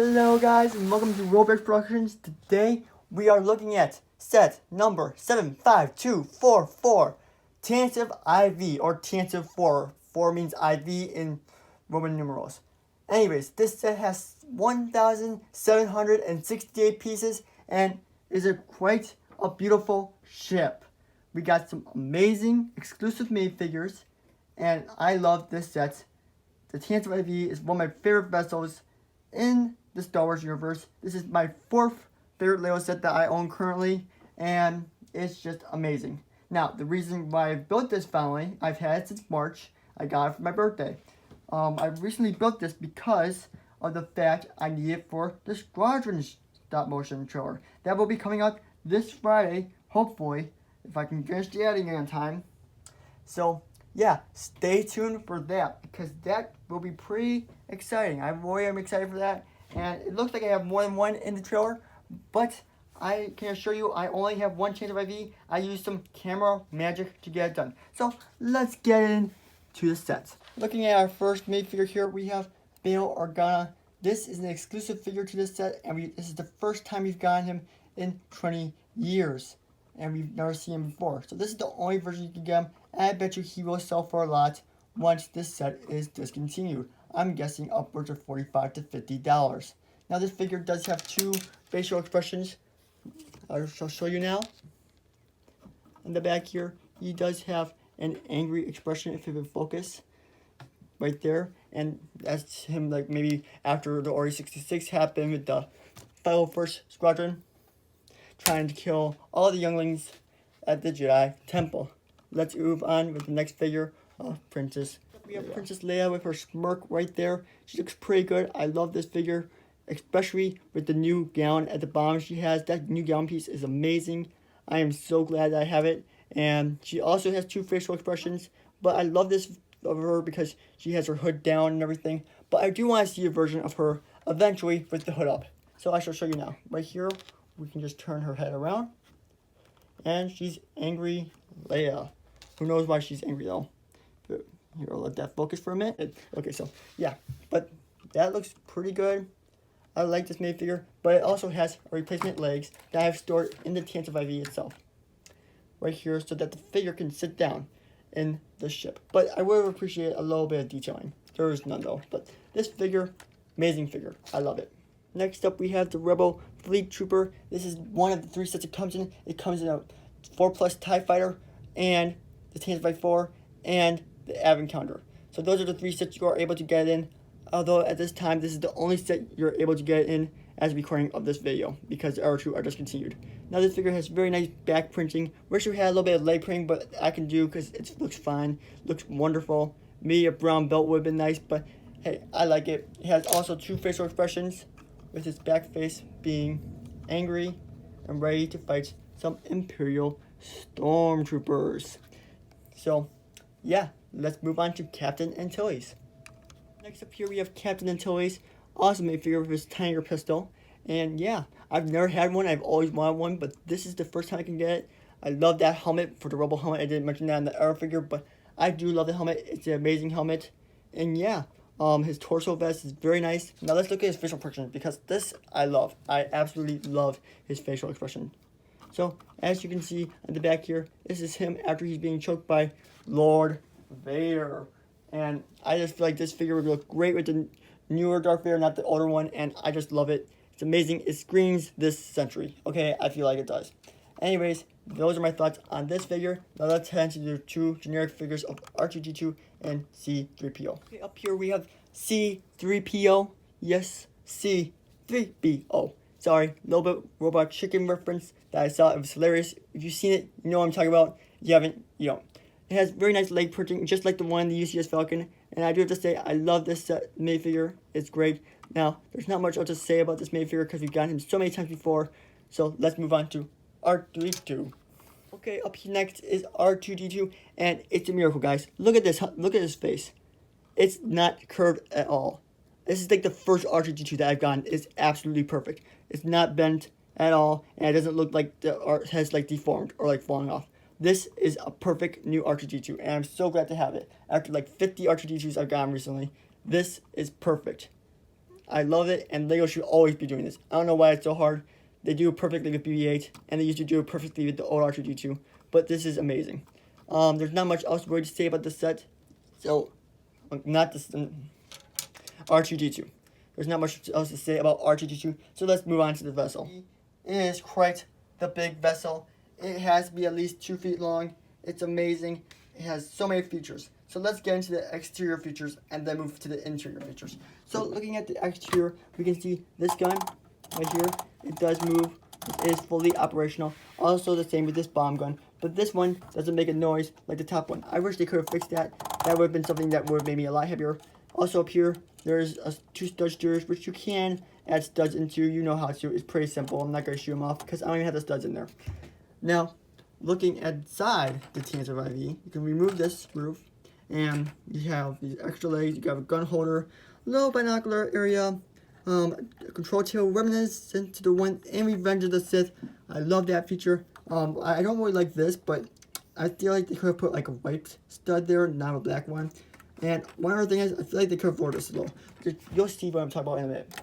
Hello guys and welcome to willbricksproductions. Today we are looking at set number 75244, Tantive IV, or Tantive 4. 4 means IV in Roman numerals. Anyways, this set has 1,768 pieces and is quite a beautiful ship. We got some amazing exclusive made figures and I love this set. The Tantive IV is one of my favorite vessels in the Star Wars universe. This is my 4th favorite Lego set that I own currently, and it's just amazing. Now, the reason why I built this finally, I've had it since March. I got it for my birthday. I recently built this because of the fact I need it for the Squadrons stop motion trailer. That will be coming up this Friday, hopefully, if I can finish the editing on time. So, yeah, stay tuned for that because that will be pretty exciting. I really am excited for that, and it looks like I have more than one in the trailer, but I can assure you I only have one chance of IV. I used some camera magic to get it done. So let's get into the sets. Looking at our first made figure here, we have Bail Organa. This is an exclusive figure to this set, and this is the first time we've gotten him in 20 years. And we've never seen him before. So this is the only version you can get him. And I bet you he will sell for a lot once this set is discontinued. I'm guessing upwards of $45 to $50. Now this figure does have 2 facial expressions. I shall show you now. On the back here, he does have an angry expression if you would focus. Right there. And that's him like maybe after the Order 66 happened with the 501st Squadron, trying to kill all the younglings at the Jedi Temple. Let's move on with the next figure of Princess. We have Princess Leia with her smirk right there. She looks pretty good. I love this figure, especially with the new gown at the bottom she has. That new gown piece is amazing. I am so glad that I have it. And she also has 2 facial expressions, but I love this of her because she has her hood down and everything. But I do want to see a version of her eventually with the hood up. So I shall show you now. Right here, we can just turn her head around. And she's angry Leia. Who knows why she's angry though. But here, I'll let that focus for a minute. Okay, so yeah. But that looks pretty good. I like this made figure. But it also has replacement legs that I have stored in the Tantive IV itself. Right here, so that the figure can sit down in the ship. But I would appreciate a little bit of detailing. There is none though. But this figure, amazing figure. I love it. Next up, we have the Rebel Fleet Trooper. This is one of the 3 sets it comes in. It comes in a 4+ TIE Fighter, and the Tantive 4, and the Av Encounter. So those are the 3 sets you are able to get in. Although at this time, this is the only set you're able to get in as recording of this video, because the other 2 are discontinued. Now this figure has very nice back printing. Wish we had a little bit of leg printing, but I can do because it looks fine. Looks wonderful. Maybe a brown belt would have been nice, but hey, I like it. It has also 2 facial expressions, with his back face being angry and ready to fight some Imperial stormtroopers. So, yeah, let's move on to Captain Antilles. Next up here we have Captain Antilles, awesome made figure with his Tiger pistol. And yeah, I've never had one, I've always wanted one, but this is the first time I can get it. I love that helmet for the Rebel helmet. I didn't mention that in the Arrow figure, but I do love the helmet. It's an amazing helmet. And yeah, his torso vest is very nice. Now let's look at his facial expression, because this I love. I absolutely love his facial expression. So, as you can see on the back here, this is him after he's being choked by Lord Vader. And I just feel like this figure would look great with the newer Darth Vader, not the older one, and I just love it. It's amazing. It screams this century. Okay, I feel like it does. Anyways, those are my thoughts on this figure. Now let's head into the 2 generic figures of R2-D2 and C-3PO. Okay, up here we have C-3PO. Yes, C-3PO. Sorry, a little bit Robot Chicken reference that I saw. It was hilarious. If you've seen it, you know what I'm talking about. If you haven't, you don't. It has very nice leg printing, just like the one in the UCS Falcon. And I do have to say, I love this set made figure. It's great. Now, there's not much else to say about this made figure because we've gotten him so many times before. So let's move on to R2-D2. Okay, up here next is R2-D2, and it's a miracle, guys. Look at this. Look at his face. It's not curved at all. This is like the first R2-D2 that I've gotten. It's absolutely perfect. It's not bent at all, and it doesn't look like the art has like deformed or like falling off. This is a perfect new R2-D2, and I'm so glad to have it. After like 50 R2-D2s I've gotten recently, this is perfect. I love it, and LEGO should always be doing this. I don't know why it's so hard. They do it perfectly with BB-8, and they used to do it perfectly with the old R2-D2, but this is amazing. There's not much else really to say about this set, so, not this, R2-D2. There's not much else to say about R2-D2, so let's move on to the vessel. It is quite the big vessel. It has to be at least 2 feet long. It's amazing. It has so many features. So let's get into the exterior features and then move to the interior features. So looking at the exterior, we can see this gun right here. It does move. It is fully operational. Also the same with this bomb gun. But this one doesn't make a noise like the top one. I wish they could have fixed that. That would have been something that would have made me a lot happier. Also up here, there's 2 stud steers, which you can add studs into. You know how to. It's pretty simple. I'm not going to shoot them off because I don't even have the studs in there. Now, looking inside the Tantive IV, you can remove this roof. And you have these extra legs, you have a gun holder, low binocular area, a control table reminiscent to the one in Revenge of the Sith. I love that feature. I don't really like this, but I feel like they could have put like a white stud there, not a black one. And one other thing is, I feel like they could have lowered this a little. You'll see what I'm talking about in a minute.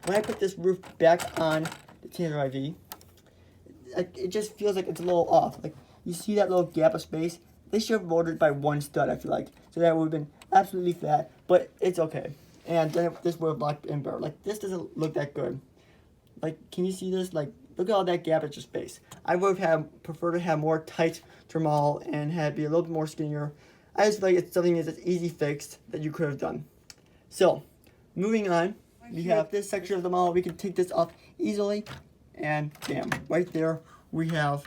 When I put this roof back on the Tantive IV, it just feels like it's a little off. Like, you see that little gap of space? They should have lowered it by 1 stud, I feel like. So that would have been absolutely flat, but it's okay. And then this would have locked in better. Like, this doesn't look that good. Like, can you see this? Like, look at all that gap extra space. I would have preferred to have more tight thermal and have be a little bit more skinnier. I just feel like it's something that's easy fixed that you could have done. So, moving on, we have this section of the model. We can take this off easily, and bam, right there we have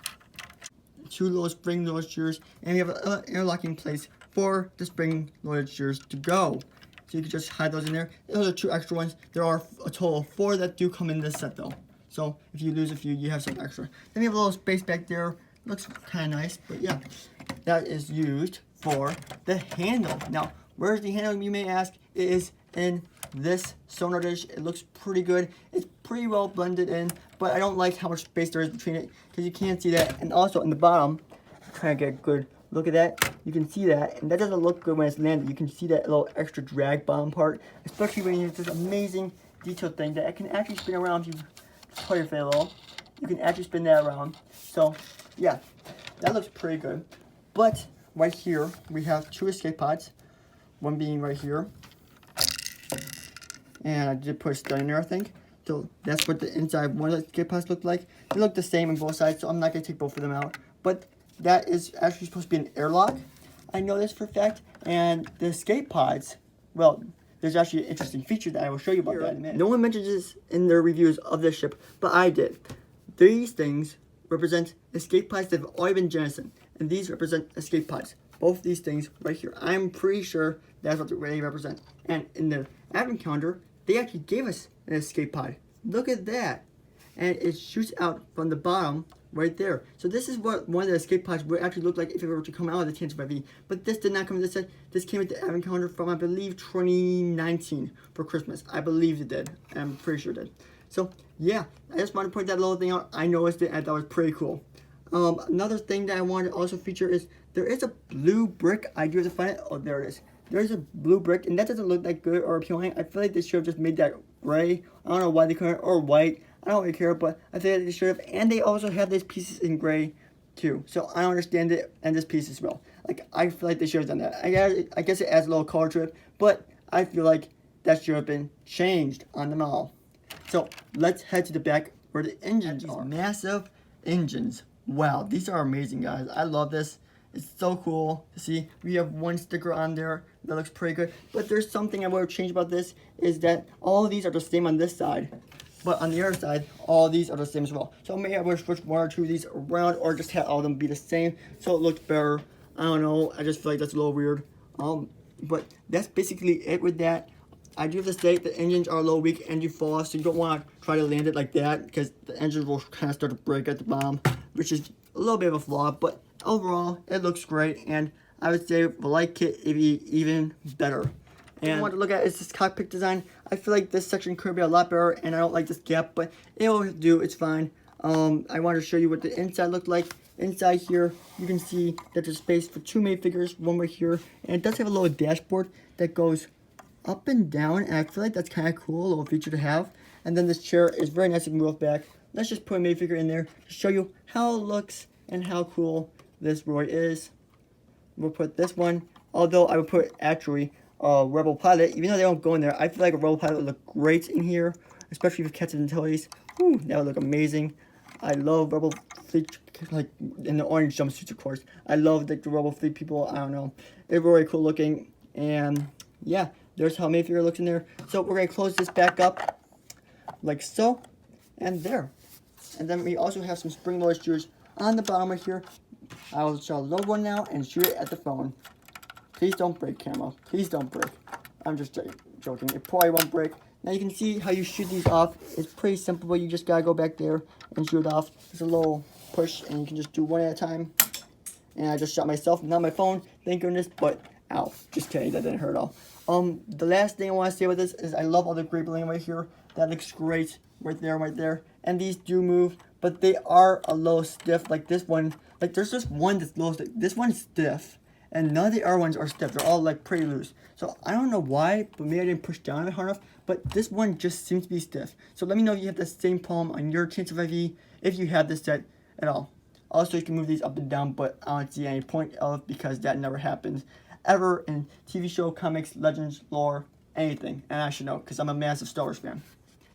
2 little spring-loaded shears, and we have an interlocking place for the spring-loaded shears to go. So you can just hide those in there. Those are 2 extra ones. There are a total of 4 that do come in this set though. So if you lose a few, you have some extra. Then we have a little space back there. Looks kind of nice, but yeah. That is used for the handle. Now, where's the handle, you may ask? It is in this sonar dish. It looks pretty good. It's pretty well blended in, but I don't like how much space there is between it because you can't see that. And also in the bottom, try to get a good look at that. You can see that, and that doesn't look good when it's landed. You can see that little extra drag bottom part, especially when you use this amazing detail thing that it can actually spin around if you play your a little. You can actually spin that around. So yeah, that looks pretty good. But right here we have 2 escape pods, one being right here. And I did put a stud in there, I think. So that's what the inside one of the escape pods look like. They look the same on both sides, so I'm not going to take both of them out. But that is actually supposed to be an airlock. I know this for a fact. And the escape pods, well, there's actually an interesting feature that I will show you about that in a minute. No one mentions this in their reviews of this ship, but I did. These things represent escape pods that have already been jettisoned. And these represent escape pods. Both these things right here. I'm pretty sure that's what they represent. And in the advent calendar, they actually gave us an escape pod. Look at that. And it shoots out from the bottom right there. So this is what one of the escape pods would actually look like if it were to come out of the Tantive IV. But this did not come with this set. This came with the advent calendar from, I believe, 2019 for Christmas. I believe it did. I'm pretty sure it did. So yeah, I just wanted to point that little thing out. I noticed it and I thought it was pretty cool. Another thing that I wanted to also feature is there is a blue brick. I do have to find it. Oh, there it is. There's a blue brick, and that doesn't look that good or appealing. I feel like they should have just made that gray. I don't know why they couldn't, or white. I don't really care, but I feel like they should have. And they also have these pieces in gray too. So I don't understand it, and this piece as well. Like, I feel like they should have done that. I guess it adds a little color to it, but I feel like that should have been changed on the model. So let's head to the back where the engines are. Massive engines. Wow, these are amazing, guys. I love this. It's so cool to see. We have 1 sticker on there that looks pretty good. But there's something I want to change about this is that all of these are the same on this side. But on the other side, all of these are the same as well. So maybe I would switch 1 or 2 of these around or just have all of them be the same so it looks better. I don't know. I just feel like that's a little weird. But that's basically it with that. I do have to say the engines are a little weak and you fall off, so you don't want to try to land it like that because the engines will kind of start to break at the bottom, which is a little bit of a flaw, but overall it looks great, and I would say the light kit would be even better. And what I want to look at is this cockpit design. I feel like this section could be a lot better, and I don't like this gap, but it will do. It's fine. I want to show you what the inside looked like. Inside here, you can see that there's space for 2 minifigures, one right here, and it does have a little dashboard that goes up and down, and I feel like that's kind of cool, a little feature to have. And then this chair is very nice and moved back. Let's just put a minifigure in there to show you how it looks and how cool this Roy is. We'll put this one, although I would put actually a Rebel Pilot, even though they don't go in there. I feel like a Rebel Pilot would look great in here, especially with Cats and Antilles. Whew, that would look amazing. I love Rebel Fleet, like in the orange jumpsuits, of course. I love like the Rebel Fleet people. I don't know, they're very cool looking. And yeah, there's how minifigure looks in there. So we're gonna close this back up, like so, and there. And then we also have some spring-loaded screws on the bottom right here. I will try to load one now and shoot it at the phone. Please don't break, camera. Please don't break. I'm just joking. It probably won't break. Now you can see how you shoot these off. It's pretty simple, but you just gotta go back there and shoot it off. It's a little push, and you can just do one at a time. And I just shot myself, not my phone. Thank goodness, but ow. Just kidding, that didn't hurt at all. The last thing I want to say about this is I love all the grappling right here. That looks great. Right there, right there. And these do move, but they are a little stiff. Like this one, like there's just one that's low. This one's stiff, and none of the other ones are stiff. They're all like pretty loose. So I don't know why, but maybe I didn't push down it hard enough. But this one just seems to be stiff. So let me know if you have the same problem on your Tantive IV, if you have this set at all. Also, you can move these up and down, but I don't see any point of, because that never happens ever in TV show, comics, legends, lore, anything. And I should know, because I'm a massive Star Wars fan.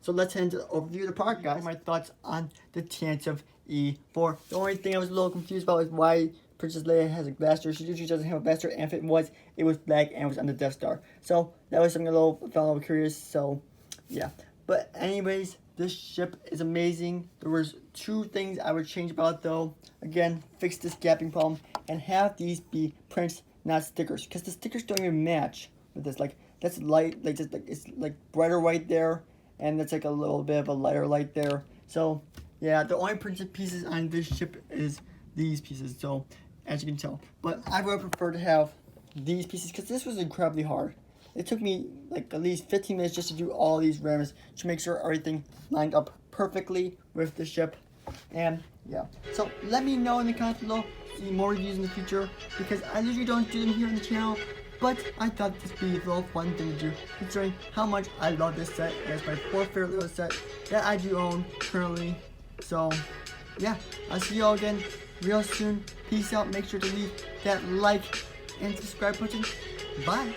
So let's head into the overview of the product, guys. My thoughts on the Tantive E4. The only thing I was a little confused about is why Princess Leia has a blaster. She usually doesn't have a blaster, and if it was black and it was on the Death Star. So that was something I found a little curious. So yeah. But anyways, this ship is amazing. There was 2 things I would change about it, though. Again, fix this gapping problem and have these be prints, not stickers, because the stickers don't even match with this. Like that's light, like just like it's like brighter white there. And that's like a little bit of a lighter light there. So yeah, the only printed pieces on this ship is these pieces. So as you can tell, but I would prefer to have these pieces because this was incredibly hard. It took me like at least 15 minutes just to do all these rims to make sure everything lined up perfectly with the ship. And yeah, so let me know in the comments below see more reviews in the future, because I usually don't do them here on the channel. But I thought this would be a little fun thing to do, considering how much I love this set. It's my 4th favorite little set that I do own currently. So, yeah, I'll see you all again real soon. Peace out. Make sure to leave that like and subscribe button. Bye.